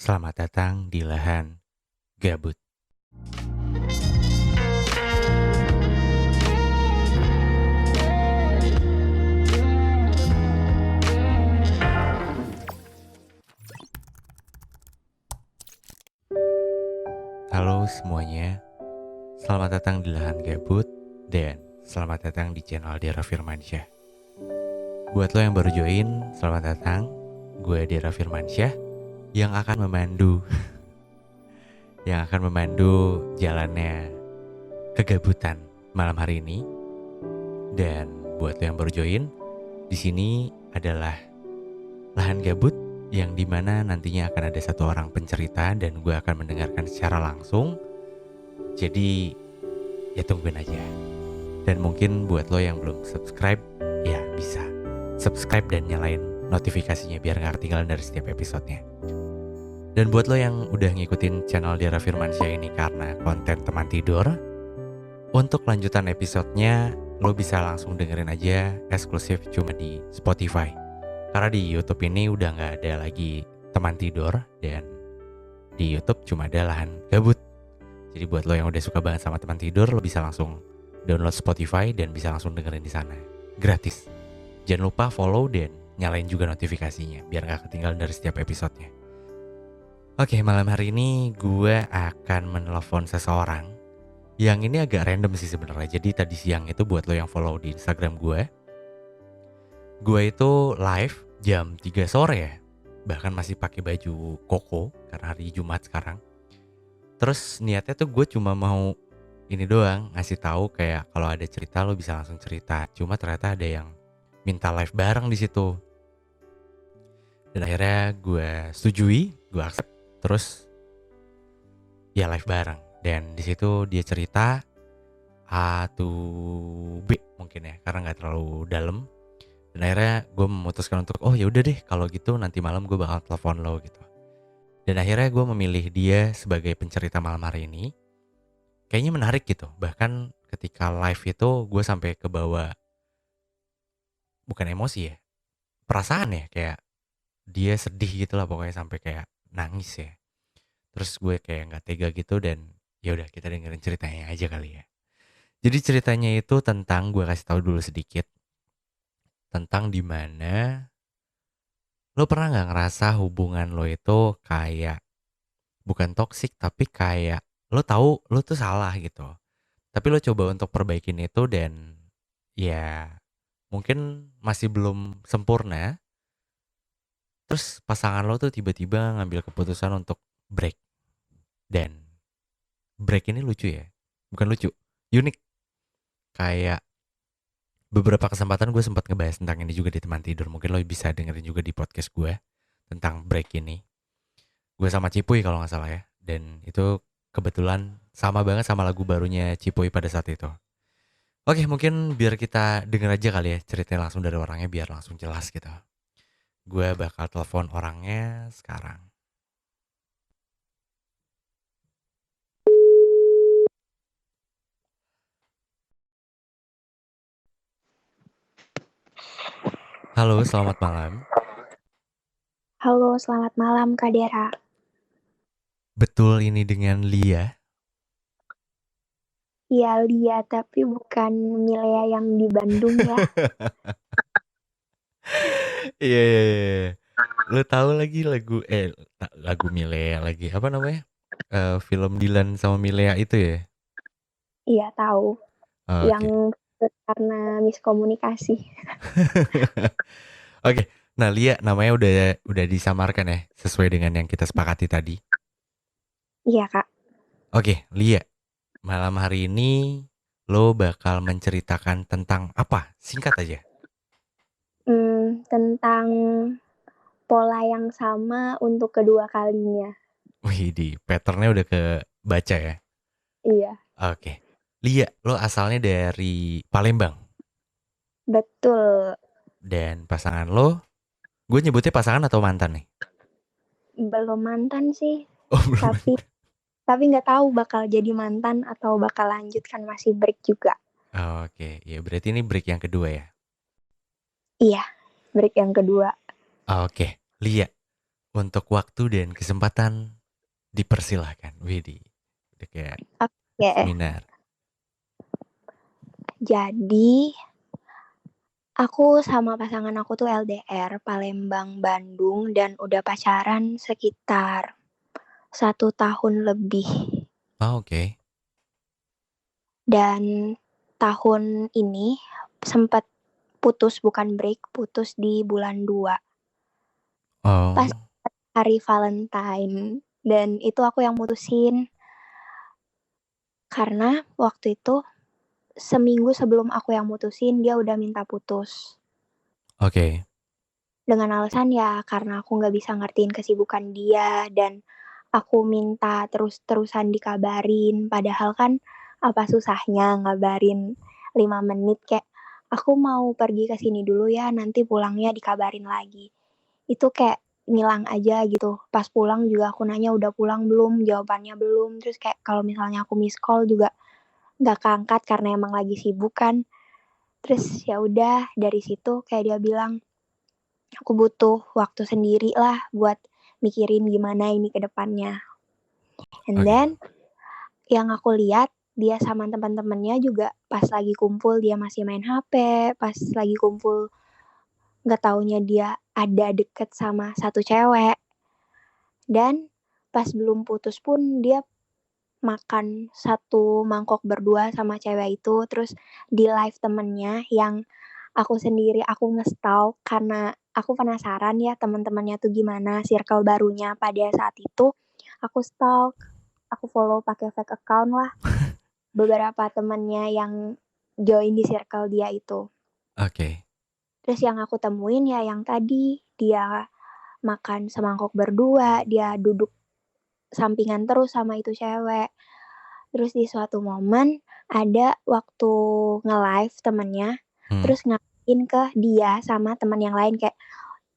Selamat datang di lahan gabut. Halo semuanya, selamat datang di lahan gabut dan selamat datang di channel Dera Firmansyah. Buat lo yang baru join, selamat datang. Gue Dera Firmansyah yang akan memandu jalannya kegabutan malam hari ini. Dan buat lo yang baru join, di sini adalah lahan gabut yang dimana nantinya akan ada satu orang pencerita dan gue akan mendengarkan secara langsung. Jadi ya tungguin aja. Dan mungkin buat lo yang belum subscribe, ya bisa subscribe dan nyalain notifikasinya biar gak ketinggalan dari setiap episodenya. Dan buat lo yang udah ngikutin channel Dera Firmansyah ini karena konten teman tidur, untuk lanjutan episodenya lo bisa langsung dengerin aja eksklusif cuma di Spotify. Karena di YouTube ini udah gak ada lagi teman tidur dan di YouTube cuma ada lahan gabut. Jadi buat lo yang udah suka banget sama teman tidur, lo bisa langsung download Spotify dan bisa langsung dengerin di sana. Gratis. Jangan lupa follow dan nyalain juga notifikasinya biar gak ketinggalan dari setiap episodenya. Oke, malam hari ini gue akan menelpon seseorang. Yang ini agak random sih sebenarnya. Jadi tadi siang itu buat lo yang follow di Instagram gue itu live jam 3 sore ya. Bahkan masih pakai baju koko karena hari Jumat sekarang. Terus niatnya tuh gue cuma mau ini doang, ngasih tahu kayak kalau ada cerita lo bisa langsung cerita. Cuma ternyata ada yang minta live bareng di situ. Dan akhirnya gue setujui, gue accept. Terus ya live bareng. Dan di situ dia cerita A to B mungkin ya, karena nggak terlalu dalam. Dan akhirnya gue memutuskan untuk ya udah deh kalau gitu nanti malam gue bakal telepon lo gitu. Dan akhirnya gue memilih dia sebagai pencerita malam hari ini. Kayaknya menarik gitu. Bahkan ketika live itu gue sampai kebawa, bukan emosi ya, perasaan ya, kayak dia sedih gitu lah pokoknya sampai kayak nangis ya. Terus gue kayak nggak tega gitu dan ya udah kita dengerin ceritanya aja kali ya. Jadi ceritanya itu tentang, gue kasih tahu dulu sedikit tentang dimana lo pernah nggak ngerasa hubungan lo itu kayak bukan toksik tapi kayak lo tahu lo tuh salah gitu. Tapi lo coba untuk perbaikin itu dan ya mungkin masih belum sempurna. Terus pasangan lo tuh tiba-tiba ngambil keputusan untuk break. Dan break ini lucu ya. Bukan lucu, unik. Kayak beberapa kesempatan gue sempat ngebahas tentang ini juga di teman tidur. Mungkin lo bisa dengerin juga di podcast gue tentang break ini. Gue sama Cipuy kalau gak salah ya. Dan itu kebetulan sama banget sama lagu barunya Cipuy pada saat itu. Oke, mungkin biar kita denger aja kali ya ceritanya langsung dari orangnya biar langsung jelas gitu. Gue bakal telepon orangnya sekarang. Halo, selamat malam. Halo, selamat malam Kak Dera. Betul ini dengan Lia? Iya, Lia, tapi bukan Milea yang di Bandung ya. Iya, iya, iya. Lo tahu lagi lagu Milea lagi. Apa namanya? Film Dilan sama Milea itu ya? Iya, tahu. Oke. Yang karena miskomunikasi. Oke. Nah, Lia namanya udah disamarkan ya sesuai dengan yang kita sepakati tadi. Iya, Kak. Oke, Lia. Malam hari ini lo bakal menceritakan tentang apa? Singkat aja. Tentang pola yang sama untuk kedua kalinya. Wih, di patternnya udah kebaca ya. Iya, Oke. Lia, lo asalnya dari Palembang. betul. Dan pasangan lo, gue nyebutnya pasangan atau mantan nih? Belum mantan sih, Oh, belum tapi mantan. tapi nggak tahu bakal jadi mantan atau bakal lanjut, kan masih break juga. Oke, ya berarti ini break yang kedua ya. Iya, break yang kedua. Oke, Lia. Untuk waktu dan kesempatan dipersilahkan. Widih. Udah kayak Oke, seminar. jadi aku sama pasangan aku tuh LDR, Palembang, Bandung, dan udah pacaran sekitar 1 tahun lebih. Oh, oke. Dan tahun ini sempat putus, bukan break, putus di bulan 2 pas Oh, hari Valentine. Dan itu aku yang mutusin karena waktu itu seminggu sebelum aku yang mutusin dia udah minta putus. oke. Dengan alasan ya karena aku nggak bisa ngertiin kesibukan dia dan aku minta terus-terusan dikabarin. Padahal kan apa susahnya ngabarin 5 menit kayak aku mau pergi ke sini dulu ya nanti pulangnya dikabarin lagi. Itu kayak ngilang aja gitu. Pas pulang juga aku nanya udah pulang belum, jawabannya belum. Terus kayak kalau misalnya aku miss call juga nggak keangkat karena emang lagi sibuk kan. Terus ya udah dari situ kayak dia bilang aku butuh waktu sendiri lah buat mikirin gimana ini ke depannya. And Oke. then yang aku lihat dia sama teman-temannya juga pas lagi kumpul dia masih main HP, pas lagi kumpul nggak taunya dia ada deket sama satu cewek. Dan pas belum putus pun dia makan satu mangkok berdua sama cewek itu. Terus di live temennya yang aku sendiri aku nge-stalk karena aku penasaran ya teman-temannya tuh gimana circle barunya pada saat itu. Aku stalk, aku follow pakai fake account lah beberapa temannya yang join di circle dia itu. Oke. Terus yang aku temuin ya yang tadi dia makan semangkok berdua, dia duduk sampingan terus sama itu cewek. Terus di suatu momen ada waktu nge-live temennya, Hmm. terus ngatain ke dia sama teman yang lain kayak,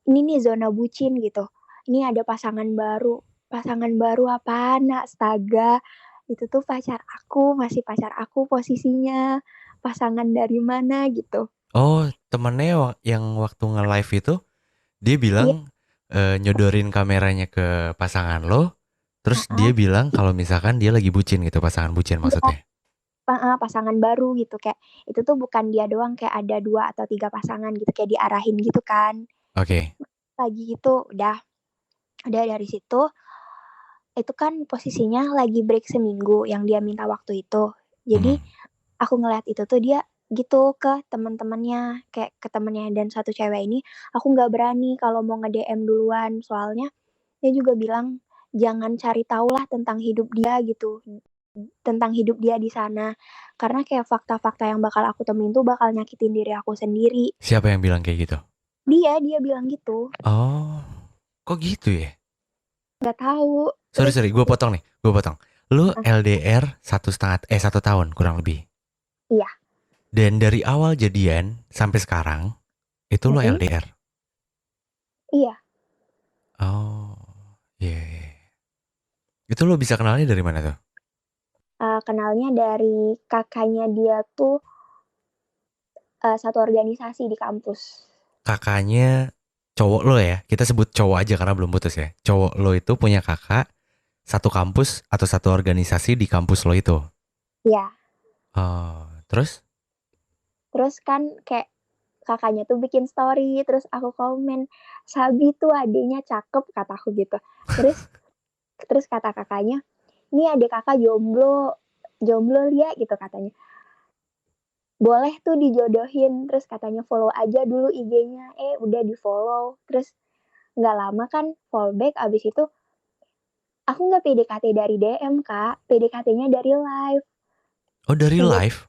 ini nih zona bucin gitu. Ini ada pasangan baru. Pasangan baru apaan, astaga. Itu tuh pacar aku, masih pacar aku posisinya. Pasangan dari mana gitu. Oh, temennya yang waktu nge-live itu dia bilang Iya, nyodorin kameranya ke pasangan lo, terus dia uh-uh, bilang kalau misalkan dia lagi bucin gitu, pasangan bucin iya, maksudnya. pasangan baru gitu kayak itu tuh bukan dia doang kayak ada 2 atau 3 pasangan gitu kayak diarahin gitu kan. Oke. Lagi itu udah dari situ itu kan posisinya lagi break seminggu yang dia minta waktu itu. Jadi Hmm. aku ngeliat itu tuh dia gitu ke teman-temannya kayak ke temennya dan satu cewek ini aku nggak berani kalau mau nge-DM duluan soalnya dia juga bilang jangan cari tahu lah tentang hidup dia gitu tentang hidup dia di sana karena kayak fakta-fakta yang bakal aku temuin tuh bakal nyakitin diri aku sendiri. Siapa yang bilang kayak gitu? Dia bilang gitu. Oh, kok gitu ya? Nggak tahu. Sorry, Terus sorry, gue potong nih, gue potong. Lu ah, LDR 1,5, 1 tahun kurang lebih. iya. Dan dari awal jadian sampai sekarang, itu lo Mm-mm, LDR. iya. Oh, iya. Yeah, yeah. Itu lo bisa kenalnya dari mana tuh? Kenalnya dari kakaknya dia tuh satu organisasi di kampus. Kakaknya cowok lo ya, kita sebut cowok aja karena belum putus ya. Cowok lo itu punya kakak satu kampus atau satu organisasi di kampus lo itu. Ya, Oh, terus? terus kan kayak kakaknya tuh bikin story, terus aku komen, Sabi tuh adiknya cakep kataku gitu. Terus terus kata kakaknya, ini adik kakak jomblo, jomblo ya gitu katanya. Boleh tuh dijodohin, terus katanya follow aja dulu IG-nya. Udah di follow, terus nggak lama kan fallback abis itu aku nggak PDKT dari DM kak, PDKT-nya dari live. Oh, dari Tiba live?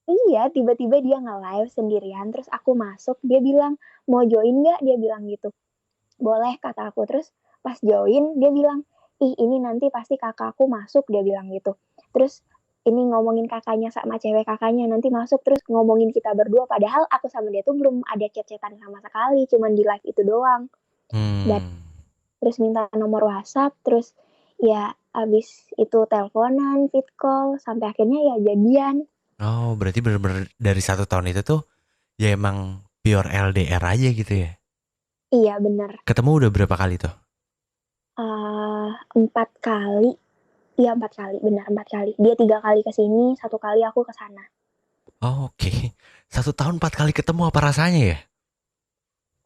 Iya, tiba-tiba dia nge-live sendirian, terus aku masuk, dia bilang, mau join nggak? Dia bilang gitu. Boleh, kata aku. Terus pas join, dia bilang, ih ini nanti pasti kakakku masuk, dia bilang gitu. Terus ini ngomongin kakaknya sama cewek kakaknya, nanti masuk terus ngomongin kita berdua. Padahal aku sama dia tuh belum ada chat-chatan sama sekali, cuman di live itu doang. Dan Hmm. terus minta nomor WhatsApp, terus ya abis itu teleponan, fit call, sampai akhirnya ya jadian. Oh, berarti bener-bener dari 1 tahun itu tuh ya emang pure LDR aja gitu ya. Iya bener. Ketemu udah berapa kali tuh? 4 kali. Iya 4 kali, benar 4 kali. Dia 3 kali ke sini, 1 kali aku ke sana. Oke. 1 tahun 4 kali ketemu apa rasanya ya?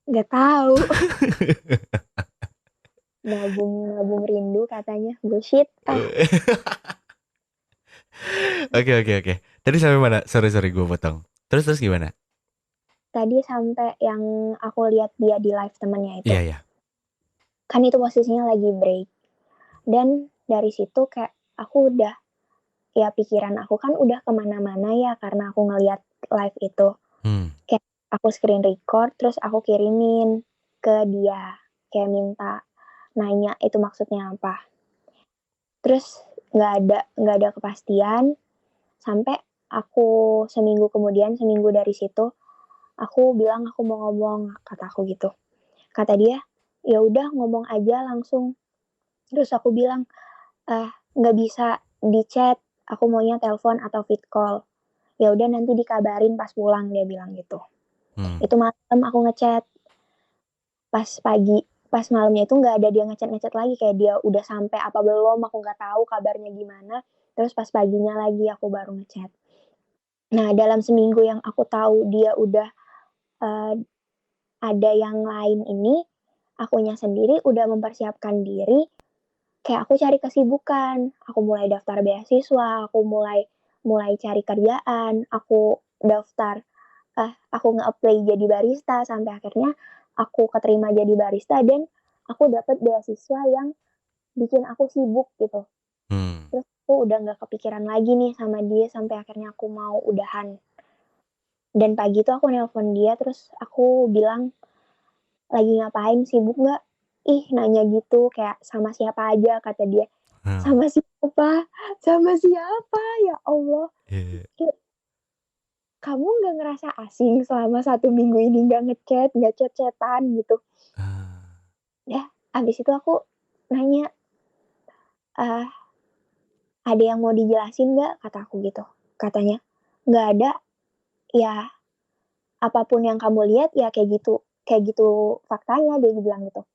Nggak tahu, nabung rindu katanya. Bullshit, ah. Oke oke oke. Tadi sampai mana? Sorry sorry gue potong. Terus gimana? Tadi sampai yang aku lihat dia di live temennya itu. Iya ya. Kan itu posisinya lagi break. Dan dari situ kayak aku udah, ya pikiran aku kan udah kemana-mana ya karena aku ngeliat live itu. Hmm. Kayak aku screen record terus aku kirimin ke dia. Kayak minta nanya itu maksudnya apa. Terus nggak ada kepastian sampai aku seminggu dari situ aku bilang aku mau ngomong, kata aku gitu. Kata dia, ya udah ngomong aja langsung. Terus aku bilang, nggak bisa di chat, aku maunya telepon atau vid call. Ya udah nanti dikabarin pas pulang, dia bilang gitu. Hmm. Itu malam aku ngechat, pas pagi, pas malamnya itu nggak ada dia ngechat lagi, kayak dia udah sampai apa belum, aku nggak tahu kabarnya gimana. Terus pas paginya lagi aku baru ngechat. Nah dalam seminggu yang aku tahu dia udah uh, ada yang lain ini, akunya sendiri udah mempersiapkan diri. Kayak aku cari kesibukan, aku mulai daftar beasiswa, aku mulai mulai cari kerjaan, aku daftar, aku nge-apply jadi barista sampai akhirnya aku keterima jadi barista dan aku dapat beasiswa yang bikin aku sibuk gitu. Hmm. Terus aku udah nggak kepikiran lagi nih sama dia sampai akhirnya aku mau udahan. Dan pagi itu aku nelpon dia terus aku bilang, "Lagi ngapain, sibuk nggak?" Ih nanya gitu kayak, "Sama siapa aja?" Kata dia. Hmm. Sama siapa? Sama siapa? Ya Allah. Iya. Kayak, kamu nggak ngerasa asing selama 1 minggu ini nggak ngechat, nggak chat-chatan gitu? Ah. Ya, abis itu aku nanya, "Ah, ada yang mau dijelasin nggak?" Kata aku gitu. Katanya, "Nggak ada, ya apapun yang kamu lihat ya kayak gitu faktanya," dia bilang gitu.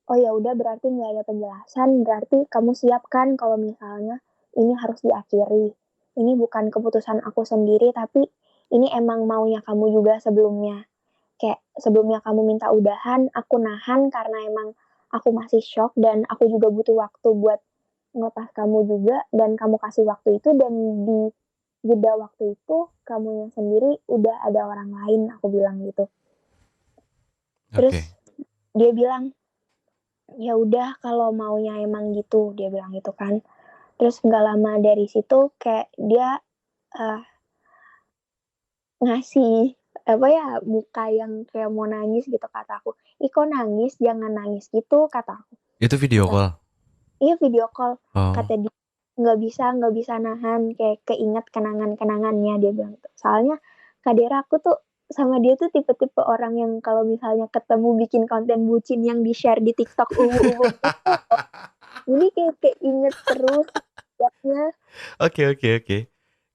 Oh ya udah berarti nggak ada penjelasan, berarti kamu siap kan kalau misalnya ini harus diakhiri. Ini bukan keputusan aku sendiri, tapi ini emang maunya kamu juga sebelumnya. Kayak sebelumnya kamu minta udahan, aku nahan karena emang aku masih shock dan aku juga butuh waktu buat ngelepas kamu juga dan kamu kasih waktu itu dan di jeda waktu itu kamu yang sendiri udah ada orang lain, aku bilang gitu. Terus Oke. dia bilang, ya udah kalau maunya emang gitu, dia bilang gitu kan. Terus nggak lama dari situ kayak dia uh, ngasih apa ya muka yang kayak mau nangis gitu kata aku. Ih kok nangis, jangan nangis gitu kata aku. Itu video Kata call. iya video call, Oh. kata dia nggak bisa nahan kayak keinget kenangan-kenangannya dia bilang gitu. Soalnya Kadera aku tuh sama dia tuh tipe-tipe orang yang kalau misalnya ketemu bikin konten bucin yang di-share di TikTok uwu-uwu gitu. Jadi kayak keinget terus ya. Oke oke oke.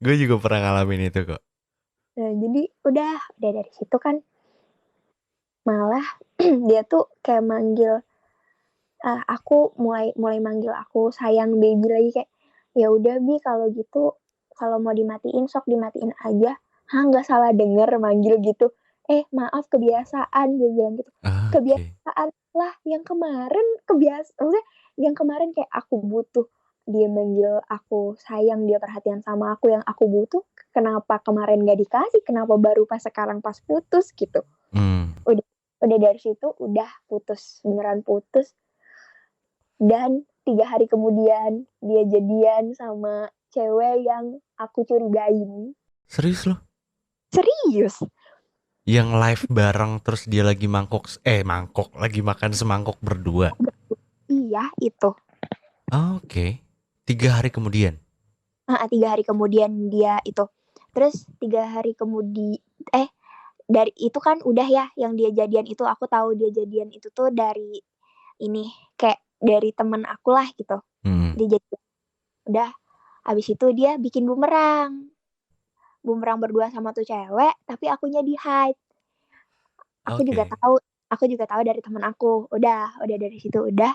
Gue juga pernah ngalamin itu kok. Nah, jadi udah dari situ kan malah dia tuh kayak manggil aku mulai mulai manggil aku sayang baby lagi kayak ya udah bi kalau gitu kalau mau dimatiin sok dimatiin aja. Hah nggak salah denger manggil gitu. Maaf kebiasaan dia bilang gitu. Oke. Kebiasaan lah yang kemarin maksudnya yang kemarin kayak aku butuh dia manggil aku sayang dia perhatian sama aku yang aku butuh kenapa kemarin gak dikasih kenapa baru pas sekarang pas putus gitu. Hmm. Udah dari situ udah putus beneran putus dan 3 hari kemudian dia jadian sama cewek yang aku curigain. Serius loh? Serius? Yang live bareng terus dia lagi mangkok lagi makan semangkok berdua. Iya itu. Oke. 3 hari kemudian. 3 hari kemudian dia itu. Terus 3 hari kemudian dari itu kan udah ya yang dia jadian itu aku tahu dia jadian itu tuh dari ini kayak dari temen aku lah gitu. Hmm. Dia jadi udah habis itu dia bikin bumerang. Bumerang berdua sama tuh cewek tapi akunya di hide. Aku juga Oke. tahu aku juga tahu dari temen aku. Udah dari situ udah.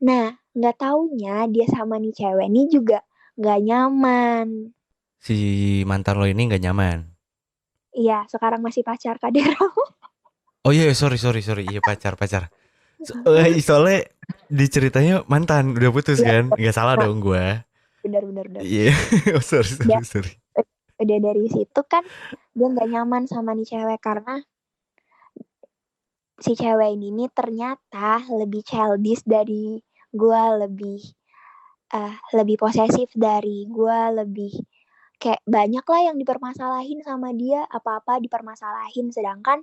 Nah, nggak taunya dia sama nih cewek nih juga nggak nyaman. Si mantan lo ini nggak nyaman. Iya, sekarang masih pacar Kak Dera. Oh iya, sorry sorry sorry, iya pacar pacar. Soalnya di ceritanya mantan udah putus Iya, kan, nggak salah nah, dong gua. benar benar benar. Iya, oh, sorry Udah, sorry sorry. udah dari situ kan dia nggak nyaman sama nih cewek karena si cewek ini nih ternyata lebih childish dari gue, lebih posesif dari gue, lebih kayak banyak lah yang dipermasalahin sama dia, apa-apa dipermasalahin, sedangkan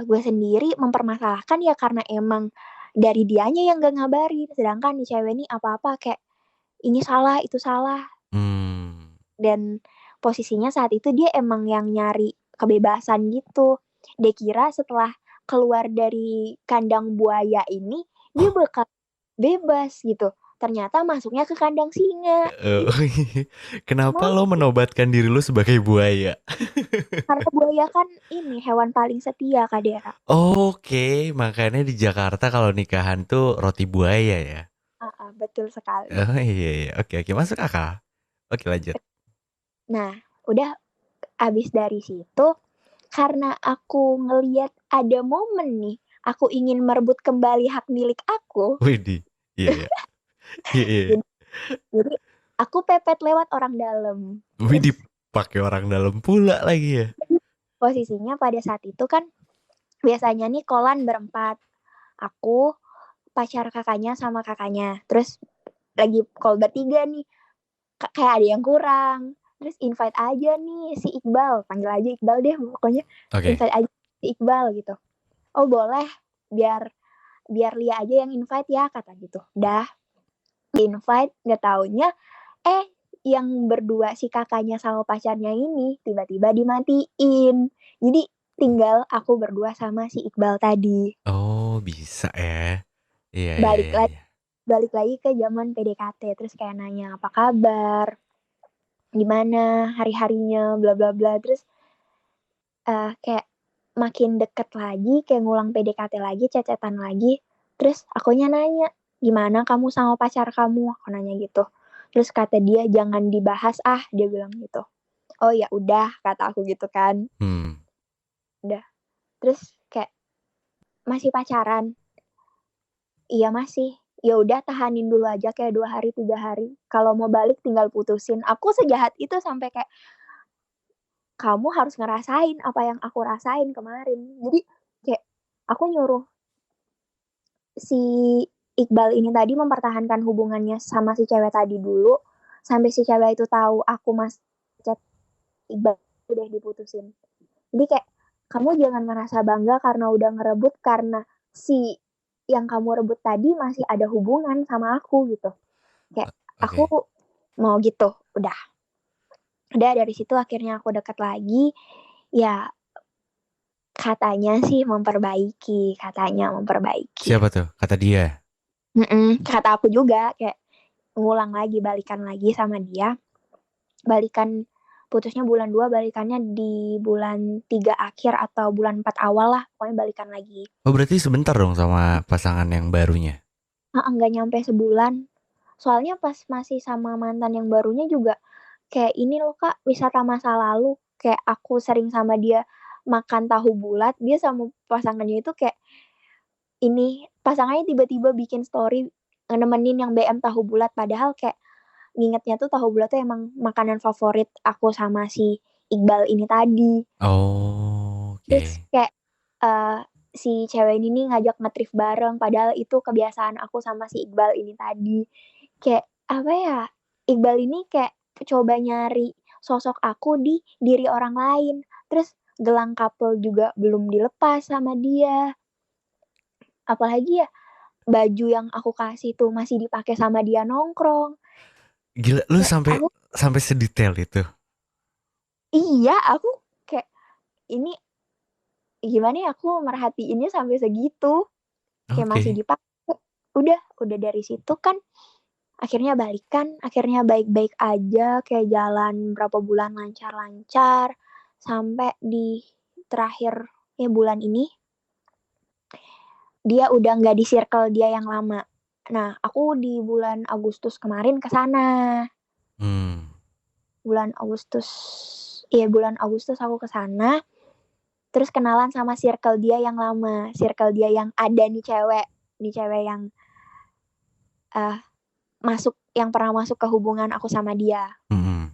gue sendiri mempermasalahkan ya karena emang dari dianya yang gak ngabarin, sedangkan nih cewek ini apa-apa kayak ini salah itu salah. Hmm, Dan posisinya saat itu dia emang yang nyari kebebasan gitu. Dia kira setelah keluar dari kandang buaya ini dia bakal bebas gitu. Ternyata masuknya ke kandang singa. eh, Jadi kenapa mau, lo menobatkan diri lo sebagai buaya? karena buaya kan ini hewan paling setia Kak Dera. Oke, makanya di Jakarta kalau nikahan tuh roti buaya ya. Betul sekali. Oh iya, iya. Oke oke masuk akal. Oke lanjut. Nah, udah abis dari situ karena aku ngeliat ada momen nih, aku ingin merebut kembali hak milik aku. Widih, iya iya, iya iya. Jadi, jadi aku pepet lewat orang dalam. Terus Widih, pakai orang dalam pula lagi ya. posisinya pada saat itu kan biasanya nih kolan berempat. Aku, pacar kakaknya sama kakaknya. Terus lagi call bertiga nih. Kayak ada yang kurang. Terus invite aja nih si Iqbal. Panggil aja Iqbal deh pokoknya. Oke, Invite aja si Iqbal gitu. Oh boleh, biar biar Lia aja yang invite ya kata gitu. Dah invite, nggak taunya yang berdua si kakaknya sama pacarnya ini tiba-tiba dimatiin. Jadi tinggal aku berdua sama si Iqbal tadi. oh bisa ya. Iya iya Balik iya lagi iya. balik lagi ke zaman PDKT, terus kayak nanya apa kabar, gimana hari-harinya, bla bla bla. Terus kayak makin deket lagi, kayak ngulang PDKT lagi, cecetan lagi. Terus akunya nanya, gimana kamu sama pacar kamu? Aku nanya gitu. Terus kata dia jangan dibahas dia bilang gitu. Oh ya udah kata aku gitu kan. Hmm, Udah. Terus kayak masih pacaran. Iya masih. Ya udah tahanin dulu aja kayak 2 hari 3 hari. Kalau mau balik tinggal putusin. Aku sejahat itu sampai kayak kamu harus ngerasain apa yang aku rasain kemarin. Jadi kayak aku nyuruh si Iqbal ini tadi mempertahankan hubungannya sama si cewek tadi dulu sampai si cewek itu tahu aku mas chat Iqbal udah diputusin. Jadi kayak kamu jangan merasa bangga karena udah ngerebut karena si yang kamu rebut tadi masih ada hubungan sama aku gitu. Kayak oke. aku mau gitu. Udah dari situ akhirnya aku dekat lagi. Ya katanya sih katanya memperbaiki. Siapa tuh? Kata dia. Kata aku juga kayak ngulang lagi balikan lagi sama dia. Balikan putusnya bulan 2, balikannya di bulan 3 akhir atau bulan 4 awal lah, pokoknya balikan lagi. Oh berarti sebentar dong sama pasangan yang barunya. Nggak nyampe sebulan. Soalnya pas masih sama mantan yang barunya juga kayak ini loh Kak, wisata masa lalu. Kayak aku sering sama dia makan tahu bulat, dia sama pasangannya itu kayak ini, pasangannya tiba-tiba bikin story nemenin yang BM tahu bulat padahal kayak ngingetnya tuh tahu bulat tuh emang makanan favorit aku sama si Iqbal ini tadi. Oh, Terus oke. kayak uh, si cewek ini nih ngajak ngetrip bareng padahal itu kebiasaan aku sama si Iqbal ini tadi. Kayak apa ya? Iqbal ini kayak coba nyari sosok aku di diri orang lain. Terus gelang couple juga belum dilepas sama dia. Apalagi ya baju yang aku kasih tuh masih dipakai sama dia nongkrong. Gila, lu Kayak sampai aku sampai sedetail itu. iya aku kayak ini gimana ya aku merhatiinnya sampai segitu. Kayak masih Oke. dipakai. Udah dari situ kan akhirnya balikan, akhirnya baik-baik aja, kayak jalan berapa bulan lancar-lancar, sampai di terakhir bulan ini dia udah nggak di circle dia yang lama. Nah, aku di bulan Agustus kemarin ke sana. Hmm. Bulan Agustus iya bulan Agustus aku ke sana, terus kenalan sama circle dia yang lama, circle dia yang ada nih cewek yang, eee, yang pernah masuk ke hubungan aku sama dia. Mhm.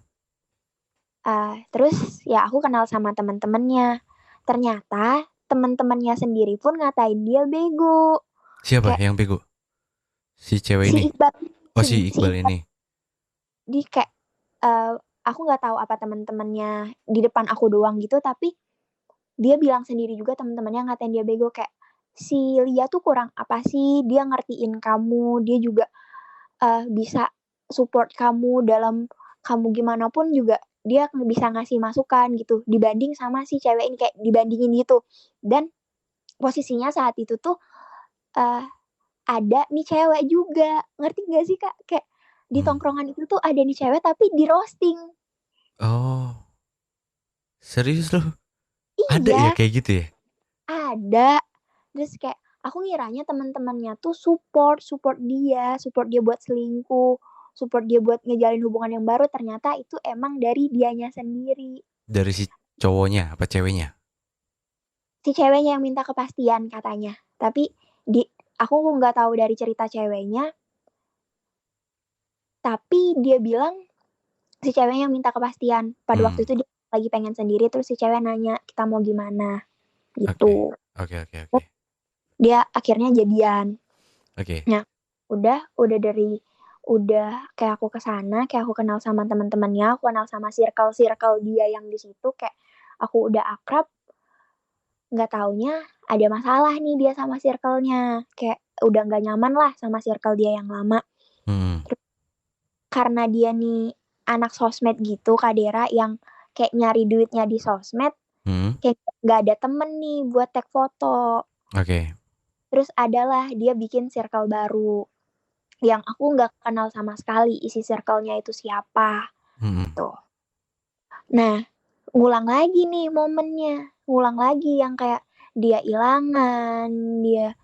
Terus ya aku kenal sama temen-temennya. Ternyata temen-temennya sendiri pun ngatain dia bego. Siapa Kayak yang bego? Si cewek si ini? Iqbal Oh, si si Iqbal Iqbal ini? di kayak, aku nggak tahu apa temen-temennya di depan aku doang gitu, tapi dia bilang sendiri juga temen-temennya ngatain dia bego kayak, "Si Lia tuh kurang apa sih? Dia ngertiin kamu, dia juga, bisa support kamu dalam kamu gimana pun juga dia bisa ngasih masukan," gitu, dibanding sama si cewek ini, kayak dibandingin gitu. Dan posisinya saat itu tuh, eee, ada nih cewek juga, ngerti nggak sih, Kak? Kayak di Mmm. tongkrongan itu tuh ada nih cewek tapi di-roasting. Oh, serius lu? Ada ya Iya, kayak gitu ya? ada. Terus kayak aku ngiranya teman-temannya tuh support dia buat selingkuh, support dia buat ngejalin hubungan yang baru, ternyata itu emang dari dianya sendiri. Dari si cowoknya apa ceweknya? Si ceweknya yang minta kepastian katanya, tapi di aku nggak tahu dari cerita ceweknya, tapi dia bilang si ceweknya yang minta kepastian. Pada waktu Mmm. itu dia lagi pengen sendiri, terus si cewek nanya, "Kita mau gimana?" Oke. Gitu. Oke oke oke. Terus dia akhirnya jadian. Oke. Nah, udah kayak aku ke sana, kayak aku kenal sama teman-temannya, aku kenal sama circle-circle dia yang di situ, kayak aku udah akrab, nggak taunya ada masalah nih dia sama circle-nya, kayak udah nggak nyaman lah sama circle dia yang lama. Mhm. Terus karena dia nih anak sosmed gitu Kak Dera, yang kayak nyari duitnya di sosmed, Mhm. kayak nggak ada temen nih buat tag foto. Oke. Terus adalah dia bikin circle baru, yang aku nggak kenal sama sekali isi circle-nya itu siapa, Mhm. gitu. Nah, ngulang lagi nih momennya, ngulang lagi yang kayak dia ilangan, dia,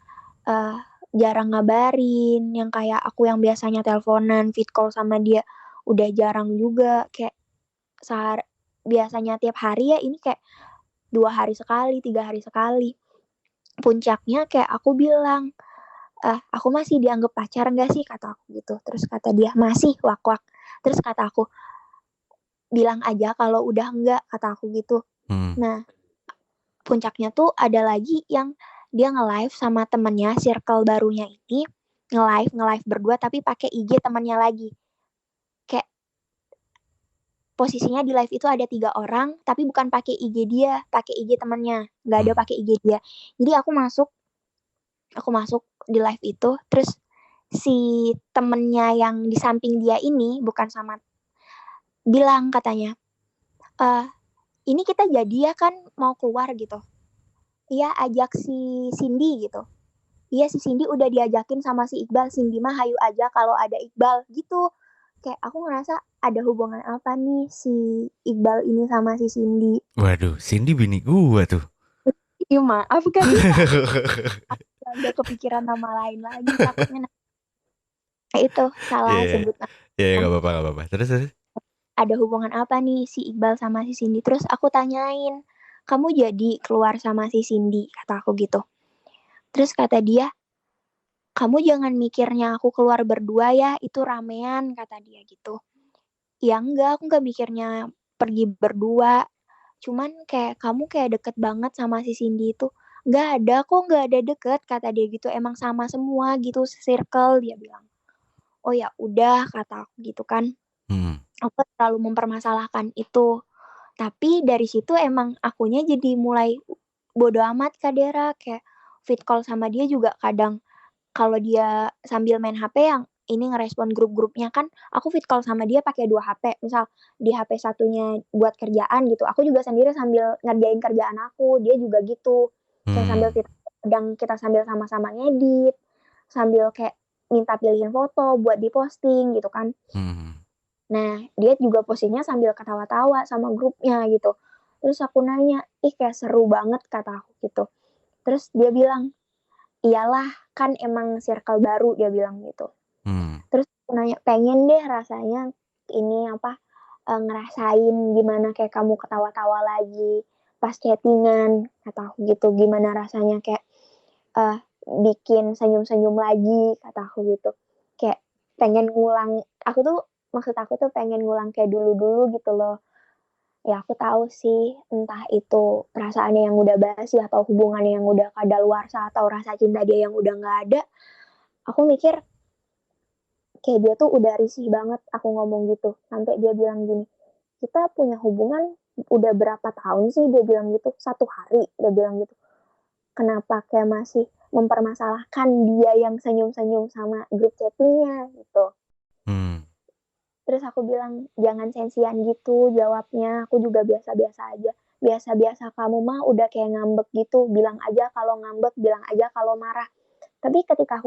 eee, jarang ngabarin, yang kayak aku yang biasanya teleponan, vid call sama dia udah jarang juga, kayak sehar biasanya tiap hari ya, ini kayak 2 hari sekali, 3 hari sekali. Puncaknya kayak aku bilang, "Aku masih dianggap pacar nggak sih?" Kata aku gitu. Terus kata dia, "Masih, wak wak." Terus kata aku, "Bilang aja kalau udah enggak," kata aku gitu. Mhm. Nah, puncaknya tuh ada lagi yang dia nge-live sama temennya, circle barunya ini, nge-live berdua tapi pakai IG temennya lagi. Kayak posisinya di live itu ada 3 orang, tapi bukan pakai IG dia, pakai IG temennya, nggak ada Mmm. pakai IG dia. Jadi aku masuk di live itu, terus si temennya yang di samping dia ini, bukan sama bilang katanya, eee, "Ini kita jadi ya kan mau keluar," gitu. "Iya, ajak si Cindy," gitu. "Iya, si Cindy udah diajakin sama si Iqbal, Cindy mah hayu aja kalau ada Iqbal," gitu. Kayak aku ngerasa ada hubungan apa nih si Iqbal ini sama si Cindy. Waduh, Cindy bini gua tuh. Ih, maaf Kak Dira, aku nggak kepikiran nama lain lagi, takutnya itu Iya salah iya. sebut Iya iya, nama. nggak apa-apa nggak apa-apa. Terus terus? Ada hubungan apa nih si Iqbal sama si Cindy, terus aku tanyain, "Kamu jadi keluar sama si Cindy?" Kata aku gitu. Terus kata dia, "Kamu jangan mikirnya aku keluar berdua ya, itu ramean," kata dia gitu. "Ya enggak, aku nggak mikirnya pergi berdua, cuman kayak kamu kayak deket banget sama si Cindy itu." "Nggak ada kok, nggak ada deket," kata dia gitu, "emang sama semua gitu circle," dia bilang. "Oh ya udah," kata aku gitu kan, Mhm. aku nggak terlalu mempermasalahkan itu. Tapi dari situ emang akunya jadi mulai bodo amat Kak Dera, kayak vid call sama dia juga kadang kalau dia sambil main HP yang ini ngerespon grup-grupnya kan aku vid call sama dia pakai 2 HP, misal di HP satunya buat kerjaan gitu, aku juga sendiri sambil ngerjain kerjaan aku, dia juga gitu. Kayak sambil Mmm. kadang kita sambil sama-sama ngedit, sambil kayak minta pilihin foto buat di-posting gitu kan. Mhm. Nah, dia juga postingnya sambil ketawa-tawa sama grupnya gitu. Terus aku nanya, "Ih, kayak seru banget," kata aku gitu. Terus dia bilang, iyalah kan emang circle baru, dia bilang gitu. Hmm. Terus aku nanya, "Pengen deh rasanya ini apa, ngerasain gimana kayak kamu ketawa-tawa lagi pas chatting-an," kata aku gitu. "Gimana rasanya kayak, eee, bikin senyum-senyum lagi," kata aku gitu. Kayak pengen ngulang aku tuh maksud aku tuh pengen ngulang kayak dulu-dulu gitu loh. Ya aku tahu sih, entah itu perasaannya yang udah basi atau hubungannya yang udah kadaluarsa atau rasa cinta dia yang udah nggak ada, aku mikir kayak dia tuh udah risih banget aku ngomong gitu, sampai dia bilang gini, "Kita punya hubungan udah berapa tahun sih?" Dia bilang gitu, "1 hari," dia bilang gitu. "Kenapa kayak masih mempermasalahkan dia yang senyum-senyum sama grup chatting-nya?" Gitu. Hmm. Terus aku bilang, "Jangan sensian gitu jawabnya, aku juga biasa-biasa aja. Biasa-biasa kamu mah udah kayak ngambek gitu, bilang aja kalau ngambek, bilang aja kalau marah." Tapi ketika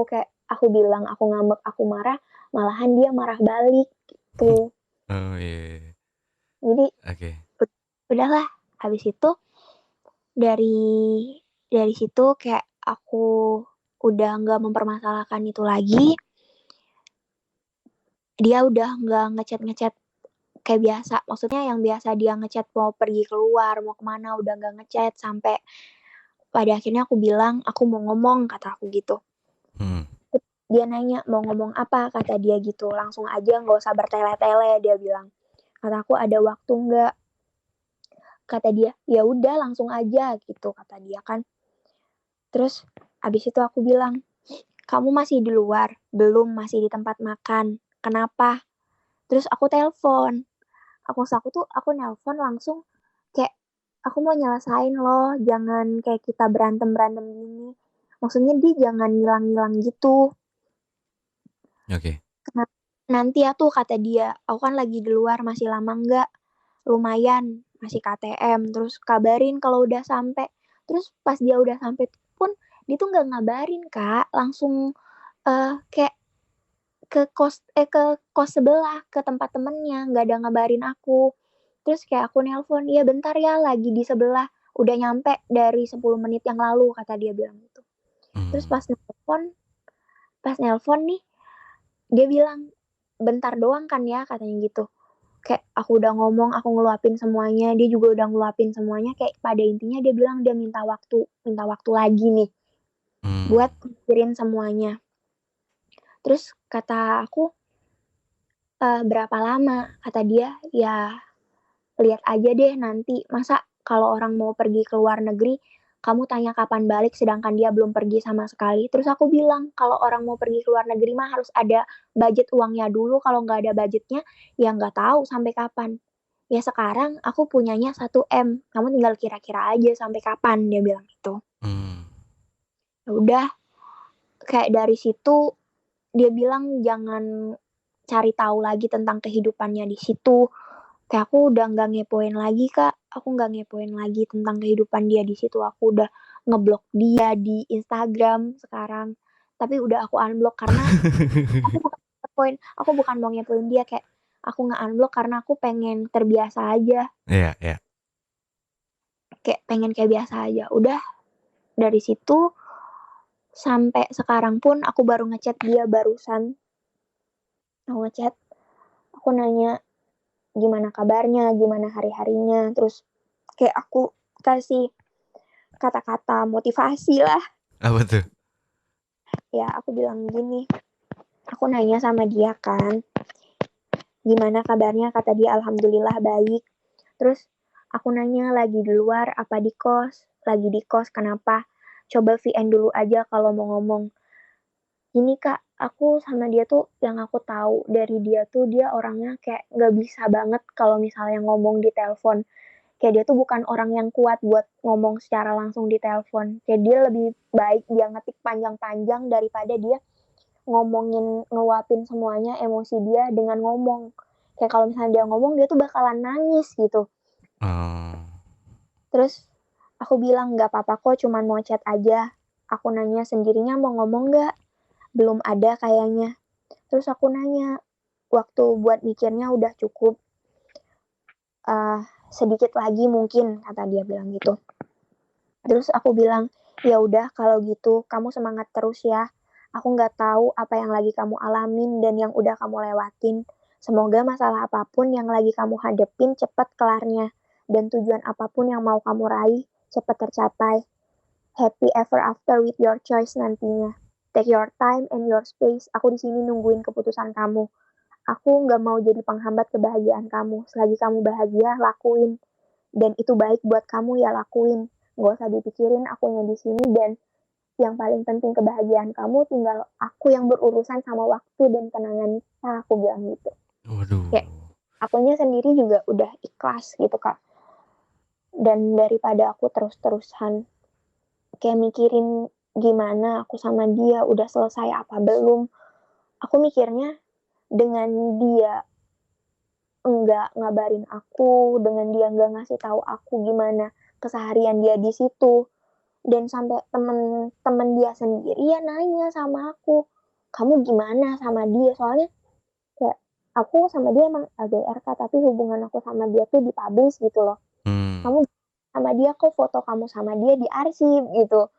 aku bilang aku ngambek, aku marah, malahan dia marah balik gitu. Oh, iya. Jadi Oke. udahlah, habis itu dari situ kayak aku udah nggak mempermasalahkan itu lagi, dia udah nggak ngechat-ngechat kayak biasa. Maksudnya yang biasa dia ngechat mau pergi keluar, mau kemana udah nggak ngechat sampai pada akhirnya aku bilang, "Aku mau ngomong," kata aku gitu. Hmm. Dia nanya, "Mau ngomong apa?" Kata dia gitu, "Langsung aja nggak usah bertele-tele," dia bilang. Kata aku, "Ada waktu nggak?" Kata dia, "Ya udah langsung aja," gitu kata dia kan. Terus abis itu aku bilang, "Kamu masih di luar? Belum, masih di tempat makan. Kenapa?" Terus aku telepon. Aku nelpon langsung kayak, "Aku mau nyelesain loh, jangan kayak kita berantem-berantem gini. Maksudnya dia jangan ngilang-ngilang gitu. Oke. Kena nanti ya tuh," kata dia, "aku kan lagi di luar, masih lama nggak? Lumayan, masih KTM, terus kabarin kalau udah sampai." Terus pas dia udah sampai pun, dia tuh nggak ngabarin, Kak, langsung, kayak ke kos sebelah, ke tempat temennya, nggak ada ngabarin aku. Terus kayak aku nelpon, "Iya bentar ya, lagi di sebelah, udah nyampe dari 10 menit yang lalu," kata dia bilang gitu. Terus Hmm. pas nelpon nih, dia bilang, "Bentar doang kan ya?" Katanya gitu. Kayak aku udah ngomong, aku ngeluapin semuanya, dia juga udah ngeluapin semuanya, kayak pada intinya dia bilang dia minta waktu lagi nih, buat Hmm. mikirin semuanya. Terus kata aku, "Berapa lama?" Kata dia, "Ya lihat aja deh nanti, masa kalau orang mau pergi ke luar negeri, kamu tanya kapan balik sedangkan dia belum pergi sama sekali." Terus aku bilang, "Kalau orang mau pergi ke luar negeri mah harus ada budget uangnya dulu, kalau nggak ada budgetnya, ya nggak tahu sampai kapan. Ya sekarang aku punyanya 1 M, kamu tinggal kira-kira aja sampai kapan," dia bilang gitu. Hmm. Ya udah, kayak dari situ dia bilang jangan cari tahu lagi tentang kehidupannya di situ. Kayak aku udah nggak ngepoin lagi, Kak. Aku nggak ngepoin lagi tentang kehidupan dia di situ. Aku udah ngeblok dia di Instagram sekarang. Tapi udah aku unblock karena aku bukan mau ngepoin dia, kayak aku nge-unblock karena aku pengen terbiasa aja, Iya, iya. kayak pengen kayak biasa aja. Udah dari situ sampai sekarang pun aku baru ngechat dia barusan. Aku ngechat, aku nanya gimana kabarnya, gimana hari-harinya, terus kayak aku kasih kata-kata motivasi lah. Apa tuh? Ya aku bilang gini, aku nanya sama dia kan, "Gimana kabarnya?" Kata dia, "Alhamdulillah baik." Terus aku nanya, "Lagi di luar apa di kos?" "Lagi di kos." "Kenapa?" "Coba VN dulu aja kalau mau ngomong." Gini Kak, aku sama dia tuh yang aku tahu dari dia tuh dia orangnya kayak nggak bisa banget kalau misalnya ngomong di telepon. Kayak dia tuh bukan orang yang kuat buat ngomong secara langsung di telepon. Kayak dia lebih baik dia ngetik panjang-panjang daripada dia ngomongin, ngeluapin semuanya emosi dia dengan ngomong. Kayak kalau misalnya dia ngomong, dia tuh bakalan nangis gitu. Oh. Terus aku bilang, "Nggak apa-apa kok, cuman mau chat aja." Aku nanya, "Sendirinya mau ngomong nggak?" "Belum ada kayaknya." Terus aku nanya, "Waktu buat mikirnya udah cukup?" "Sedikit lagi mungkin," kata dia bilang gitu. Terus aku bilang, Ya udah kalau gitu kamu semangat terus ya. Aku nggak tahu apa yang lagi kamu alamin dan yang udah kamu lewatin. Semoga masalah apapun yang lagi kamu hadepin cepet kelarnya. Dan tujuan apapun yang mau kamu raih cepet tercapai. Happy ever after with your choice nantinya. Take your time and your space. Aku di sini nungguin keputusan kamu. Aku nggak mau jadi penghambat kebahagiaan kamu. Selagi kamu bahagia, lakuin. Dan itu baik buat kamu ya lakuin. Gak usah dipikirin akunya di sini dan yang paling penting kebahagiaan kamu tinggal aku yang berurusan sama waktu dan kenangan kita, aku bilang gitu. Waduh. Kayak akunya sendiri juga udah ikhlas gitu kak. Dan daripada aku terus-terusan kayak mikirin gimana aku sama dia udah selesai apa belum, aku mikirnya dengan dia enggak ngabarin aku, dengan dia enggak ngasih tahu aku gimana keseharian dia di situ, dan sampai temen-temen dia sendiri ya nanya sama aku, kamu gimana sama dia? Soalnya kayak aku sama dia emang LDR kak, tapi hubungan aku sama dia tuh dipublish gitu loh. Kamu sama dia kok, foto kamu sama dia diarsip gitu.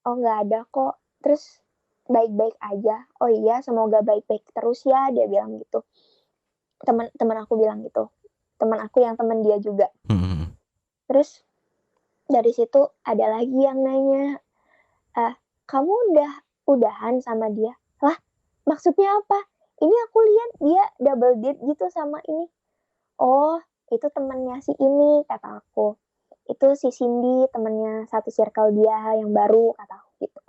Oh nggak ada kok. Terus baik-baik aja. Oh iya semoga baik-baik terus ya, dia bilang gitu. Teman-teman aku bilang gitu. Teman aku yang teman dia juga. Terus dari situ ada lagi yang nanya, kamu udahan sama dia? Lah, maksudnya apa? Ini aku lihat dia double date gitu sama ini. Oh, itu temennya si ini, kata aku. Itu si Cindy, temennya satu circle dia yang baru, kata aku gitu.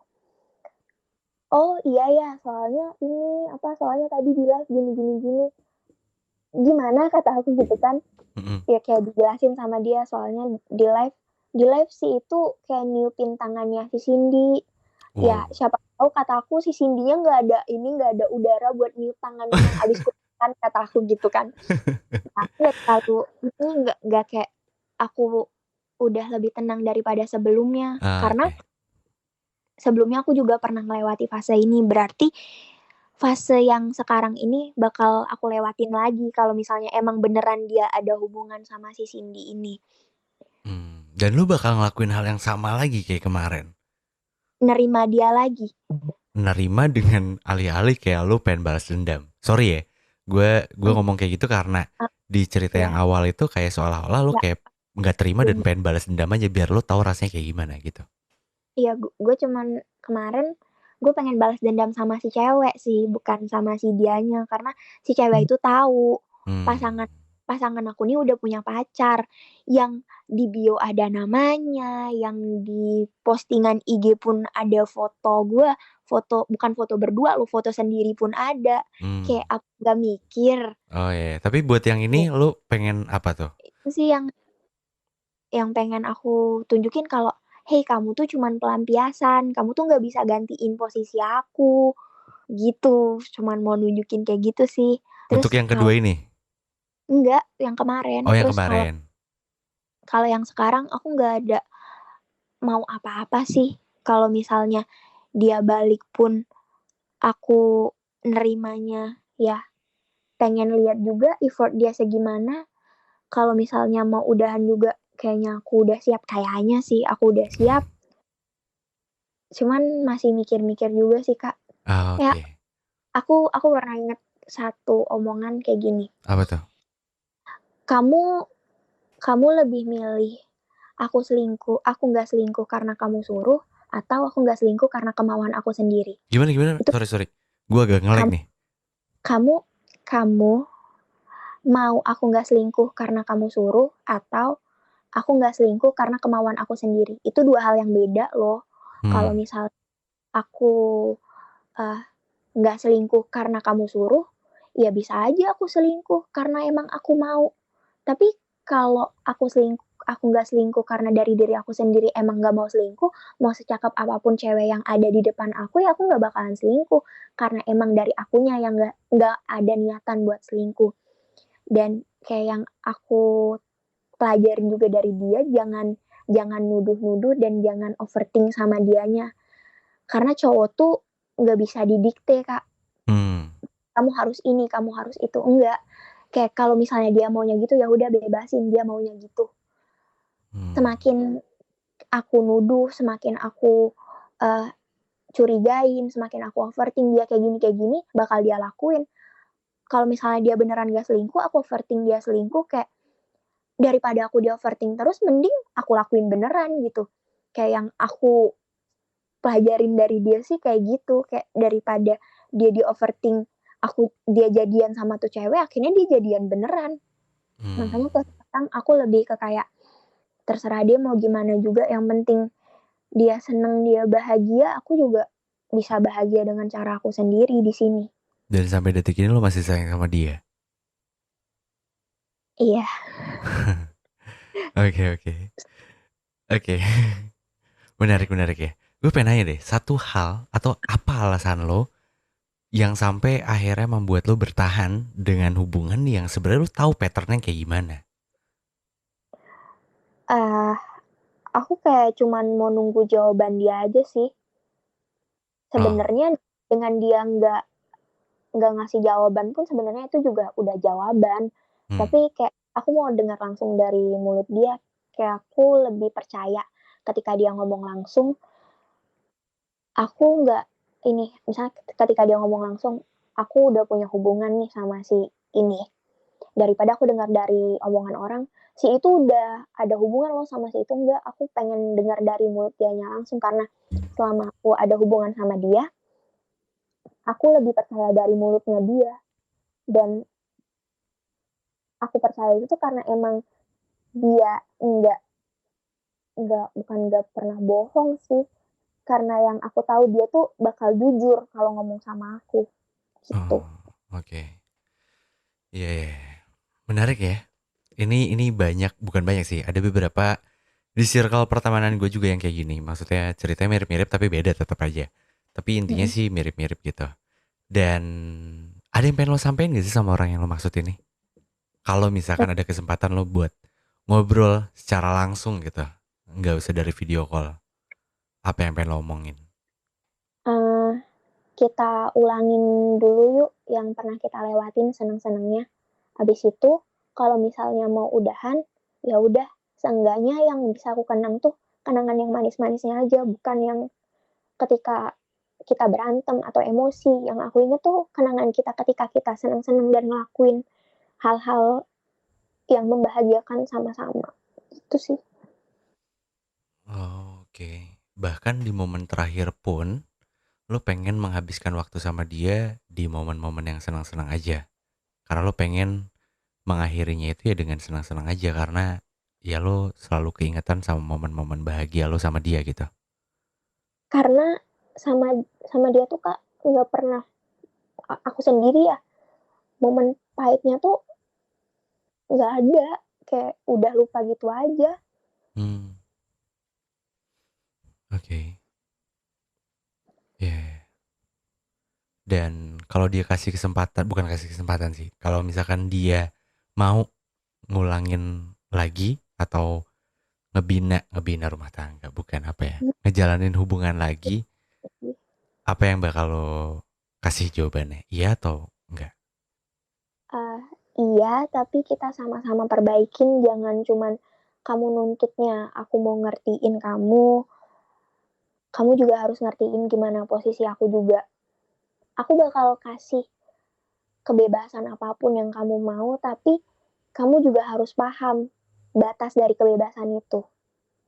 Oh iya ya, soalnya ini soalnya tadi bilang gini. Gimana kata aku gitu kan? Ya kayak dijelasin sama dia, soalnya di live sih itu kayak niupin tangannya si Cindy. Ya siapa tahu kata aku si Cindy-nya nggak ada udara buat niup tangannya yang abis kutukan, kata aku gitu kan. Aku terlalu ini nggak kayak aku udah lebih tenang daripada sebelumnya, karena sebelumnya aku juga pernah melewati fase ini, berarti fase yang sekarang ini bakal aku lewatin lagi kalau misalnya emang beneran dia ada hubungan sama si Cindy ini. Dan lu bakal ngelakuin hal yang sama lagi kayak kemarin? Nerima dia lagi. Nerima dengan alih-alih kayak lu pengen balas dendam. Sorry ya, gue ngomong kayak gitu karena di cerita yang awal itu kayak seolah-olah lu kayak nggak terima dan pengen balas dendam aja biar lu tahu rasanya kayak gimana gitu. Iya, gue cuman kemarin gue pengen balas dendam sama si cewek sih, bukan sama si dianya, karena si cewek itu tahu pasangan aku nih udah punya pacar, yang di bio ada namanya, yang di postingan IG pun ada foto gue, bukan foto berdua loh, foto sendiri pun ada. Kayak aku nggak mikir. Oh iya, tapi buat yang ini lu pengen apa tuh? Itu sih yang pengen aku tunjukin kalau, "Hey, kamu tuh cuman pelampiasan, kamu tuh nggak bisa gantiin posisi aku." Gitu, cuman mau nunjukin kayak gitu sih. Untuk Terus yang kedua ini? enggak, yang kemarin. Oh yang Terus kemarin. kalau yang sekarang aku nggak ada mau apa-apa sih. Kalau misalnya dia balik pun aku nerimanya ya pengen lihat juga effort dia segimana. Kalau misalnya mau udahan juga kayaknya aku udah siap, kayaknya sih aku udah siap. Cuman masih mikir-mikir juga sih, Kak. Ya, Oke. aku pernah inget satu omongan kayak gini. Apa tuh? Kamu lebih milih aku nggak selingkuh karena kamu suruh, atau aku nggak selingkuh karena kemauan aku sendiri. Gimana? Itu Sorry. Gua agak nge-lag kamu nih. kamu kamu mau aku nggak selingkuh karena kamu suruh, atau aku nggak selingkuh karena kemauan aku sendiri. Itu dua hal yang beda loh. Kalau misal aku uh, nggak selingkuh karena kamu suruh, ya bisa aja aku selingkuh karena emang aku mau. Tapi kalau aku nggak selingkuh karena dari diri aku sendiri emang nggak mau selingkuh, mau secakep apapun cewek yang ada di depan aku, ya aku nggak bakalan selingkuh karena emang dari akunya yang nggak ada niatan buat selingkuh. Dan kayak yang aku pelajarin juga dari dia, jangan nuduh-nuduh dan jangan overthink sama dianya, karena cowok tuh nggak bisa didikte kak. Kamu harus ini, kamu harus itu, enggak. Kayak kalau misalnya dia maunya gitu, ya udah bebasin dia maunya gitu. Semakin aku nuduh, semakin aku curigain, semakin aku overthink dia kayak gini, bakal dia lakuin. Kalau misalnya dia beneran gak selingkuh, aku overthink dia selingkuh, kayak daripada aku di overthink terus, mending aku lakuin beneran gitu. Kayak yang aku pelajarin dari dia sih kayak gitu, kayak daripada dia di overthink, dia jadian sama tuh cewek, akhirnya dia jadian beneran. Makanya sekarang aku lebih ke kayak terserah dia mau gimana juga, yang penting dia seneng, dia bahagia, aku juga bisa bahagia dengan cara aku sendiri di sini. Dan sampai detik ini lo masih sayang sama dia? Iya. Oke. Menarik ya. Gue pengen nanya deh, satu hal atau apa alasan lo yang sampai akhirnya membuat lo bertahan dengan hubungan yang sebenarnya lo tahu patternnya kayak gimana? Uh, aku kayak cuman mau nunggu jawaban dia aja sih. Oh. Sebenarnya dengan dia nggak ngasih jawaban pun sebenarnya itu juga udah jawaban. Tapi kayak aku mau dengar langsung dari mulut dia. Kayak aku lebih percaya ketika dia ngomong langsung. Aku nggak ini, misalnya ketika dia ngomong langsung, aku udah punya hubungan nih sama si ini. Daripada aku dengar dari omongan orang, si itu udah ada hubungan loh sama si itu, enggak, aku pengen dengar dari mulut dianya langsung, karena selama aku ada hubungan sama dia, aku lebih percaya dari mulutnya dia. Dan aku percaya itu karena emang dia bukan nggak pernah bohong sih, karena yang aku tahu dia tuh bakal jujur kalau ngomong sama aku gitu. Oh, oke. Iya, iya. Menarik ya. Ini banyak, bukan banyak sih. Ada beberapa di circle pertemanan gue juga yang kayak gini. Maksudnya ceritanya mirip-mirip tapi beda tetap aja. Tapi intinya Mm-mm. sih mirip-mirip gitu. Dan ada yang pengen lo sampein gak sih sama orang yang lo maksud ini? Kalau misalkan ada kesempatan lo buat ngobrol secara langsung gitu. Nggak usah dari video call. Apa yang pengen lo omongin? Uh, kita ulangin dulu yuk yang pernah kita lewatin seneng-senengnya. Habis itu kalau misalnya mau udahan, ya udah, seenggaknya yang bisa aku kenang tuh kenangan yang manis-manisnya aja, bukan yang ketika kita berantem atau emosi. Yang aku inget tuh kenangan kita ketika kita senang-senang dan ngelakuin hal-hal yang membahagiakan sama-sama. Itu sih. Oh, oke. Bahkan di momen terakhir pun lo pengen menghabiskan waktu sama dia di momen-momen yang senang-senang aja. Karena lo pengen mengakhirinya itu ya dengan senang-senang aja karena ya lo selalu keingetan sama momen-momen bahagia lo sama dia gitu. Karena sama sama dia tuh Kak nggak pernah, aku sendiri ya, momen pahitnya tuh nggak ada, kayak udah lupa gitu aja. Hmm, oke. Ya. Yeah. Dan kalau dia kasih kesempatan, bukan kasih kesempatan sih. Kalau misalkan dia mau ngulangin lagi atau ngebina rumah tangga, bukan apa ya, ngejalanin hubungan lagi, apa yang bakal lo kasih jawabannya? Iya atau enggak? uh, iya, tapi kita sama-sama perbaikin, jangan cuman kamu nuntutnya aku mau ngertiin kamu juga harus ngertiin gimana posisi aku juga. Aku bakal kasih kebebasan apapun yang kamu mau, tapi kamu juga harus paham batas dari kebebasan itu.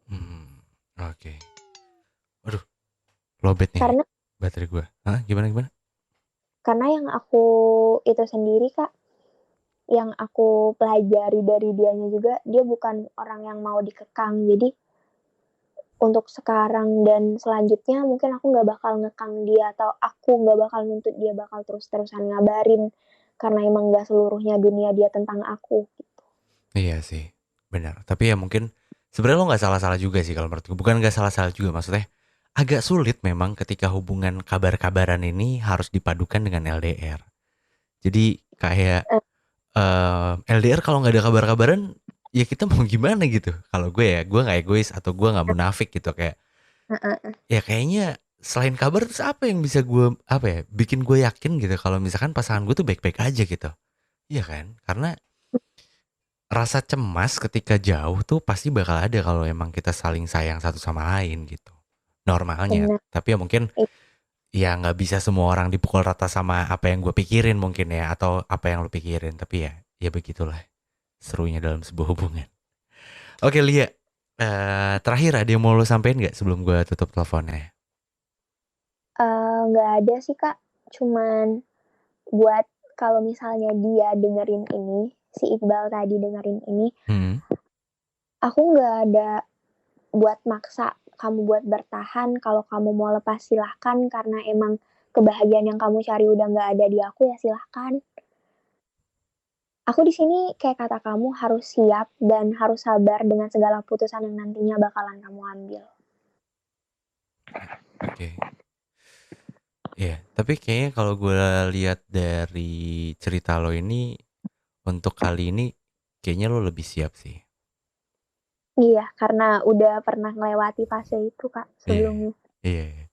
Hmm, oke. Waduh, lobet nih Karena baterai gue. Hah, gimana gimana? karena yang aku itu sendiri Kak, yang aku pelajari dari dianya juga, dia bukan orang yang mau dikekang. Jadi untuk sekarang dan selanjutnya mungkin aku nggak bakal ngekang dia, atau aku nggak bakal nuntut dia bakal terus-terusan ngabarin, karena emang nggak seluruhnya dunia dia tentang aku. Iya sih, benar. Tapi ya mungkin sebenarnya lo nggak salah-salah juga sih kalau menurutku. Bukan nggak salah-salah juga, maksudnya agak sulit memang ketika hubungan kabar-kabaran ini harus dipadukan dengan LDR. Jadi kayak Eh, LDR kalau nggak ada kabar-kabaran, ya kita mau gimana gitu. Kalau gue nggak egois atau gue nggak munafik gitu kayak, ya kayaknya selain kabar terus apa yang bisa gue apa ya bikin gue yakin gitu kalau misalkan pasangan gue tuh baik-baik aja gitu. Iya kan? Karena rasa cemas ketika jauh tuh pasti bakal ada kalau emang kita saling sayang satu sama lain gitu. Normalnya. Bener. Tapi ya mungkin Eh, ya nggak bisa semua orang dipukul rata sama apa yang gue pikirin mungkin ya atau apa yang lo pikirin. Tapi ya ya begitulah serunya dalam sebuah hubungan. Oke Lia, terakhir ada yang mau lo sampein nggak sebelum gue tutup teleponnya? nggak ada sih Kak, cuman buat kalau misalnya dia dengerin ini, si Iqbal tadi dengerin ini, Hmm. aku nggak ada buat maksa kamu buat bertahan. Kalau kamu mau lepas silahkan, karena emang kebahagiaan yang kamu cari udah nggak ada di aku, ya silahkan. Aku di sini kayak kata kamu harus siap dan harus sabar dengan segala putusan yang nantinya bakalan kamu ambil. Oke. Iya, tapi kayaknya kalau gue lihat dari cerita lo ini untuk kali ini kayaknya lo lebih siap sih. Iya, karena udah pernah melewati fase itu Kak Iya, sebelumnya. iya, iya.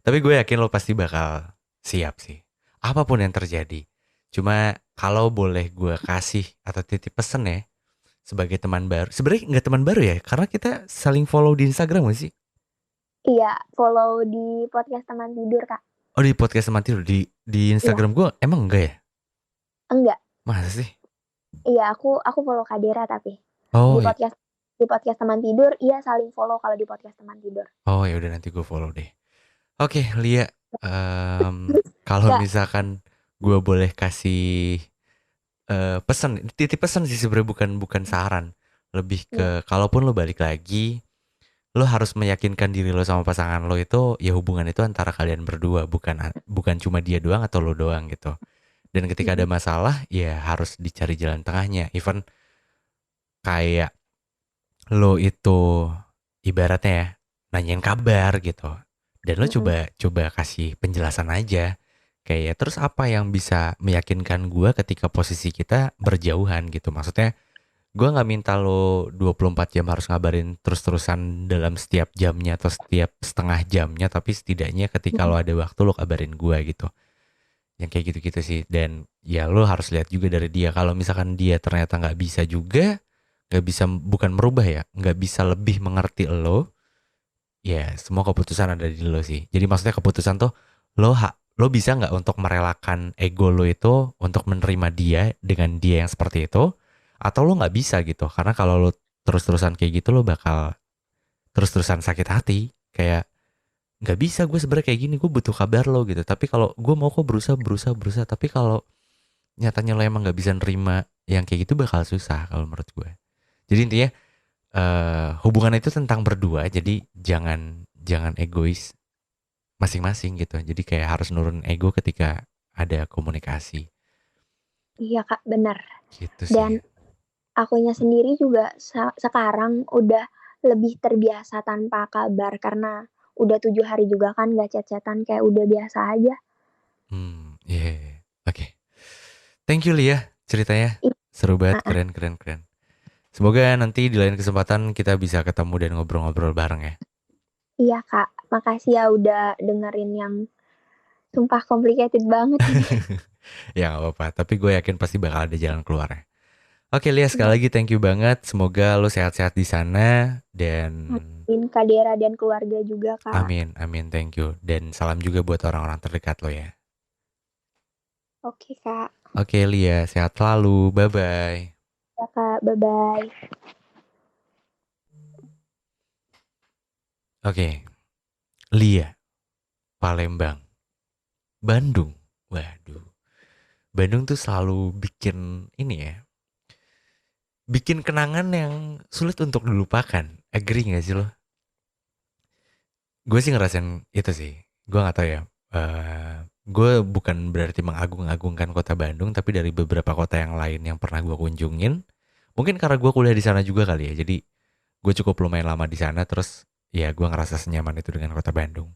Tapi gue yakin lo pasti bakal siap sih. Apapun yang terjadi. Cuma kalau boleh gue kasih atau titip pesen ya sebagai teman baru. Sebenarnya nggak teman baru ya, karena kita saling follow di Instagram gak sih? Iya, follow di podcast teman tidur Kak. Oh di podcast teman tidur di Iya, Instagram gue emang enggak ya? enggak. Masa sih? Iya, aku follow Kadera tapi di Oh ya, podcast di podcast teman tidur, iya saling follow kalau di podcast teman tidur. oh ya udah nanti gue follow deh. Oke, Lia, kalau Kak, misalkan gue boleh kasih pesan, titip pesan sih sebenarnya bukan bukan saran, lebih iya. ke kalaupun lo balik lagi, lo harus meyakinkan diri lo sama pasangan lo itu ya hubungan itu antara kalian berdua, bukan cuma dia doang atau lo doang gitu. Dan ketika ada Mhm, masalah, ya harus dicari jalan tengahnya. Even kayak lo itu ibaratnya ya nanyain kabar gitu. Dan lo mhm, coba coba kasih penjelasan aja. Kayak terus apa yang bisa meyakinkan gua ketika posisi kita berjauhan gitu. Maksudnya gua nggak minta lo 24 jam harus ngabarin terus-terusan dalam setiap jamnya atau setiap setengah jamnya. Tapi setidaknya ketika mhm, lo ada waktu lo kabarin gua gitu. Yang kayak gitu-gitu sih. Dan ya lo harus lihat juga dari dia. Kalau misalkan dia ternyata nggak bisa juga, nggak bisa bukan merubah ya, nggak bisa lebih mengerti lo, ya semua keputusan ada di lo sih. Jadi maksudnya keputusan tuh lo bisa nggak untuk merelakan ego lo itu untuk menerima dia dengan dia yang seperti itu, atau lo nggak bisa gitu. Karena kalau lo terus-terusan kayak gitu lo bakal terus-terusan sakit hati. Kayak nggak bisa gue sebenarnya kayak gini gue butuh kabar lo gitu. Tapi kalau gue mau kok berusaha berusaha berusaha. Tapi kalau nyatanya lo emang nggak bisa nerima yang kayak gitu bakal susah kalau menurut gue. Jadi intinya hubungan itu tentang berdua. Jadi jangan jangan egois masing-masing gitu. Jadi kayak harus nurun ego ketika ada komunikasi. iya Kak, benar. Gitu sih. Dan akunya sendiri juga sekarang udah lebih terbiasa tanpa kabar karena udah 7 hari juga kan nggak chat-chat-an, kayak udah biasa aja. Iya. Yeah. Oke. Thank you Lia ceritanya. Ih, Seru banget, heeh, keren, keren, keren. Semoga nanti di lain kesempatan kita bisa ketemu dan ngobrol-ngobrol bareng ya. iya Kak, makasih ya udah dengerin yang sumpah complicated banget ini. Ya nggak apa-apa, tapi gue yakin pasti bakal ada jalan keluarnya. Oke Lia, sekali Iya, lagi thank you banget. Semoga lo sehat-sehat di sana dan amin Kak Dera dan keluarga juga Kak. amin, amin, thank you. Dan salam juga buat orang-orang terdekat lo ya. Oke Kak, Oke Lia, sehat selalu. Bye-bye. ya Kak, bye-bye. Oke, Lia, Palembang, Bandung. Waduh, Bandung tuh selalu bikin ini ya, bikin kenangan yang sulit untuk dilupakan. Agree gak sih lo? Gue sih ngerasain itu sih. Gue gak tahu ya. Gue bukan berarti mengagung-agungkan kota Bandung, tapi dari beberapa kota yang lain yang pernah gue kunjungin, mungkin karena gue kuliah di sana juga kali ya. Jadi gue cukup lumayan lama di sana, terus ya gue ngerasa senyaman itu dengan kota Bandung.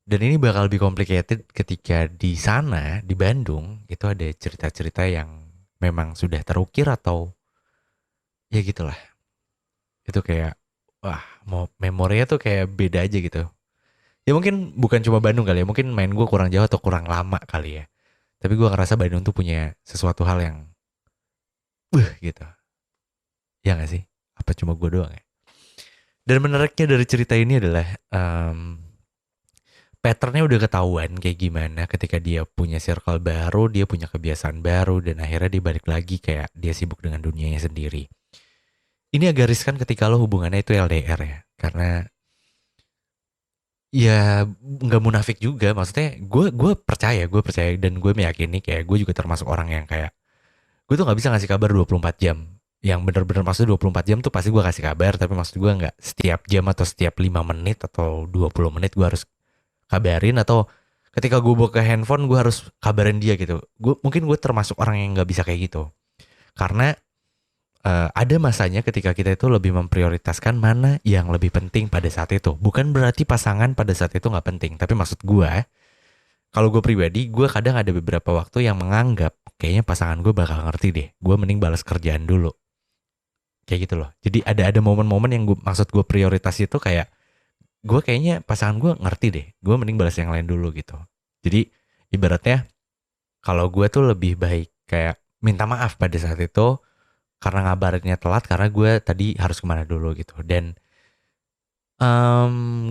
Dan ini bakal lebih complicated ketika di sana, di Bandung, itu ada cerita-cerita yang memang sudah terukir atau ya gitulah. Itu kayak, wah, mau memorinya tuh kayak beda aja gitu. Ya mungkin bukan cuma Bandung kali ya, mungkin main gue kurang jauh atau kurang lama kali ya. Tapi gue ngerasa Bandung tuh punya sesuatu hal yang, gitu. Ya gak sih? Apa cuma gue doang ya? Dan menariknya dari cerita ini adalah patternnya udah ketahuan kayak gimana ketika dia punya circle baru, dia punya kebiasaan baru, dan akhirnya dia balik lagi kayak dia sibuk dengan dunianya sendiri. Ini agak riskan ketika lo hubungannya itu LDR ya, karena ya nggak munafik juga, maksudnya gue percaya dan gue meyakini kayak gue juga termasuk orang yang kayak gue tuh nggak bisa ngasih kabar 24 jam yang bener-bener maksud 24 jam tuh pasti gue kasih kabar, tapi maksud gue nggak setiap jam atau setiap 5 menit atau 20 menit gue harus kabarin, atau ketika gue buka handphone gue harus kabarin dia gitu. Mungkin gue termasuk orang yang nggak bisa kayak gitu, karena ada masanya ketika kita itu lebih memprioritaskan mana yang lebih penting pada saat itu. Bukan berarti pasangan pada saat itu nggak penting, tapi maksud gue, kalau gue pribadi, gue kadang ada beberapa waktu yang menganggap kayaknya pasangan gue bakal ngerti deh. Gue mending balas kerjaan dulu, kayak gitu loh. Jadi ada momen-momen yang maksud gue prioritas itu kayak gue kayaknya pasangan gue ngerti deh. Gue mending balas yang lain dulu gitu. Jadi ibaratnya kalau gue tuh lebih baik kayak minta maaf pada saat itu karena ngabarinnya telat karena gue tadi harus kemana dulu gitu. Dan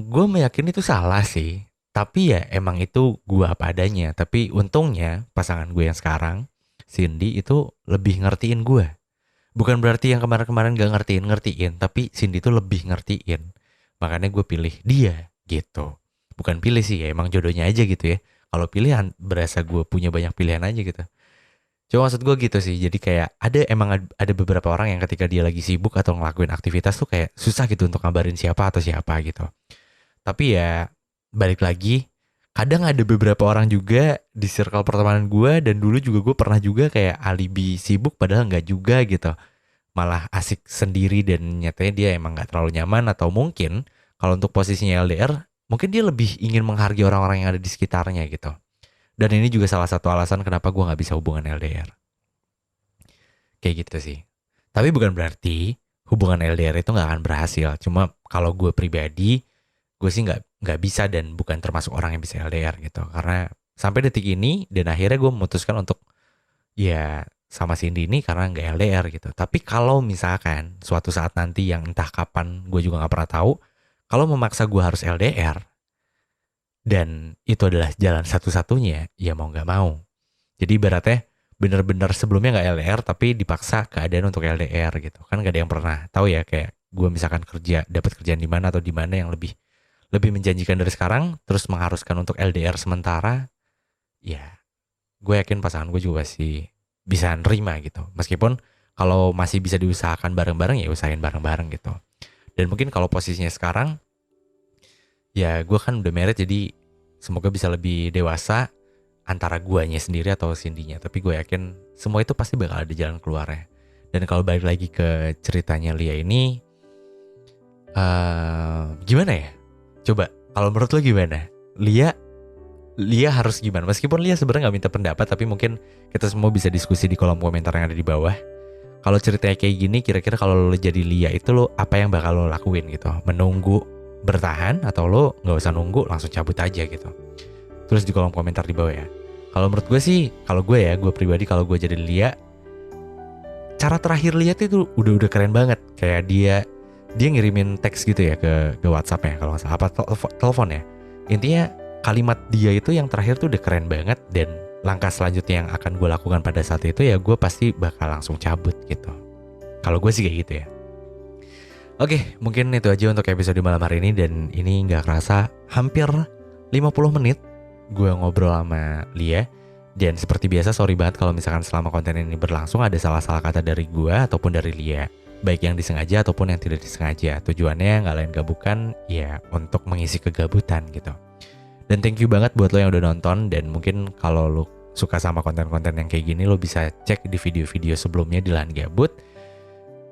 gue meyakini itu salah sih. Tapi ya emang itu gue apa adanya. Tapi untungnya pasangan gue yang sekarang, Cindy, itu lebih ngertiin gue. Bukan berarti yang kemarin-kemarin gak ngertiin, tapi Cindy itu lebih ngertiin. Makanya gue pilih dia gitu. Bukan pilih sih, ya emang jodohnya aja gitu ya. Kalau pilihan berasa gue punya banyak pilihan aja gitu. Cuma maksud gue gitu sih. Jadi kayak ada beberapa orang yang ketika dia lagi sibuk atau ngelakuin aktivitas tuh kayak susah gitu untuk ngabarin siapa atau siapa gitu. Tapi ya balik lagi, kadang ada beberapa orang juga di circle pertemanan gue, dan dulu juga gue pernah juga kayak alibi sibuk padahal nggak juga gitu, malah asik sendiri, dan nyatanya dia emang nggak terlalu nyaman, atau mungkin kalau untuk posisinya LDR mungkin dia lebih ingin menghargai orang-orang yang ada di sekitarnya gitu. Dan ini juga salah satu alasan kenapa gue nggak bisa hubungan LDR kayak gitu sih. Tapi bukan berarti hubungan LDR itu nggak akan berhasil. Cuma kalau gue pribadi, gue sih nggak bisa dan bukan termasuk orang yang bisa LDR gitu, karena sampai detik ini dan akhirnya gue memutuskan untuk ya sama Cindy ini karena nggak LDR gitu. Tapi kalau misalkan suatu saat nanti yang entah kapan gue juga nggak pernah tahu, kalau memaksa gue harus LDR dan itu adalah jalan satu-satunya, ya mau nggak mau. Jadi ibaratnya bener-bener sebelumnya nggak LDR tapi dipaksa keadaan untuk LDR gitu, kan nggak ada yang pernah tahu ya, kayak gue misalkan dapat kerjaan di mana atau di mana yang lebih lebih menjanjikan dari sekarang, terus mengharuskan untuk LDR sementara, ya gue yakin pasangan gue juga sih bisa nerima gitu. Meskipun kalau masih bisa diusahakan bareng-bareng, ya usahain bareng-bareng gitu. Dan mungkin kalau posisinya sekarang, ya gue kan udah married, jadi semoga bisa lebih dewasa antara guanya sendiri atau Cindy-nya. Tapi gue yakin semua itu pasti bakal ada jalan keluarnya. Dan kalau balik lagi ke ceritanya Lia ini, gimana ya? Coba, kalau menurut lo gimana? Lia harus gimana? Meskipun Lia sebenarnya nggak minta pendapat, tapi mungkin kita semua bisa diskusi di kolom komentar yang ada di bawah. Kalau ceritanya kayak gini, kira-kira kalau lo jadi Lia itu lo apa yang bakal lo lakuin gitu? Menunggu bertahan atau lo nggak usah nunggu langsung cabut aja gitu? Tulis di kolom komentar di bawah ya. Kalau menurut gue sih, gue pribadi kalau gue jadi Lia, cara terakhir Lia itu udah keren banget. Kayak dia ngirimin teks gitu ya ke WhatsApp ya kalau nggak salah, apa telepon ya. Intinya kalimat dia itu yang terakhir tuh udah keren banget, dan langkah selanjutnya yang akan gue lakukan pada saat itu ya gue pasti bakal langsung cabut gitu. Kalau gue sih kayak gitu ya. Oke, mungkin itu aja untuk episode malam hari ini, dan ini nggak kerasa hampir 50 menit gue ngobrol sama Lia. Dan seperti biasa, sorry banget kalau misalkan selama konten ini berlangsung ada salah-salah kata dari gue ataupun dari Lia, baik yang disengaja ataupun yang tidak disengaja. Tujuannya nggak lain gak bukan ya untuk mengisi kegabutan gitu. Dan thank you banget buat lo yang udah nonton. Dan mungkin kalau lo suka sama konten-konten yang kayak gini, lo bisa cek di video-video sebelumnya di Lahan Gabut.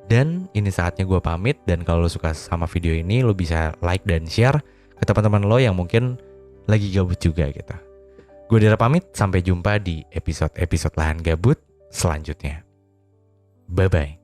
Dan ini saatnya gue pamit. Dan kalau lo suka sama video ini, lo bisa like dan share ke teman-teman lo yang mungkin lagi gabut juga gitu. Gue Dera pamit, sampai jumpa di episode-episode Lahan Gabut selanjutnya. Bye-bye.